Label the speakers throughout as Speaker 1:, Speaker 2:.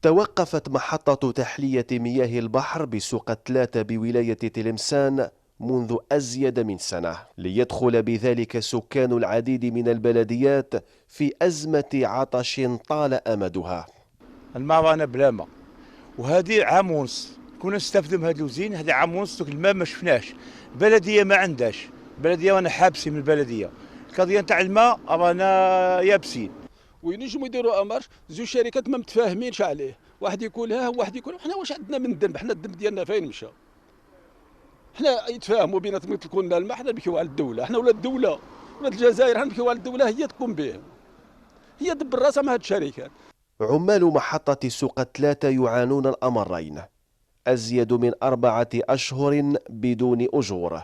Speaker 1: توقفت محطة تحلية مياه البحر بسوق تلاتة بولاية تلمسان منذ أزيد من سنة، ليدخل بذلك سكان العديد من البلديات في أزمة عطش طال أمدها.
Speaker 2: الماء رانا بلا ماء، وهذه عام ونص كنا نستافدوا من هذا الوزين. هذا عام ونص الماء ما شفناش، البلديه ما عندهاش، البلديه رانا حابسين من البلديه، القضيه نتاع الماء رانا يابسين.
Speaker 3: وينجموا يديروا امر زوج شركات ما متفاهمينش عليه، واحد يقولها وواحد يقول حنا واش عندنا من ذنب، حنا الذنب ديالنا فين مشى؟ حنا يتفاهموا بيناتهم يطلقوا لنا الماء، حنا نمشيو على الدوله، حنا ولا الدوله ولا الجزائر، حنا نمشيو على الدوله هي تقوم به، هي دبر راسها مع هاد الشركات.
Speaker 1: عمال محطة سوق تلاتة يعانون الأمرين: أزيد من 4 أشهر بدون أجور،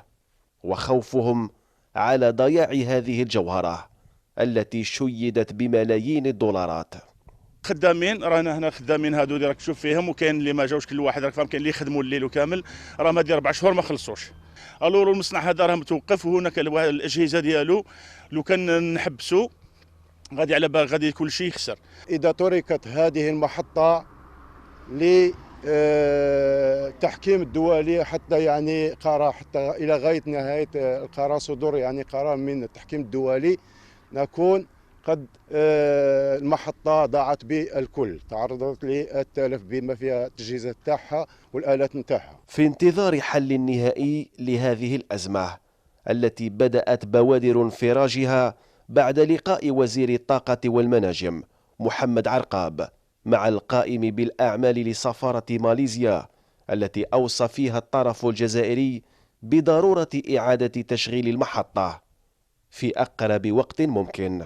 Speaker 1: وخوفهم على ضياع هذه الجوهرة التي شيدت بملايين الدولارات.
Speaker 4: خدامين رانا هنا خدامين هادو اللي راك تشوف فيهم، وكاين اللي ما جاوش كل واحد راك فاهم، كاين اللي يخدموا الليل وكامل، راه ما دير 4 شهور ما خلصوش. الور المصنع هذا راه متوقف، وهناك الاجهزه ديالو لو كان نحبسوا غادي على بال غادي كل شيء يخسر.
Speaker 5: اذا تركت هذه المحطه للتحكيم الدولي حتى يعني قرار، حتى الى غايه نهايه القرار صدور يعني قرار من التحكيم الدولي، نكون قد المحطة ضاعت بالكل، تعرضت للتلف بما فيها التجهيزات تاعها والآلات نتاعها.
Speaker 1: في انتظار حل نهائي لهذه الأزمة التي بدأت بوادر انفراجها بعد لقاء وزير الطاقة والمناجم محمد عرقاب مع القائم بالأعمال لسفارة ماليزيا، التي أوصى فيها الطرف الجزائري بضرورة إعادة تشغيل المحطة في أقرب وقت ممكن.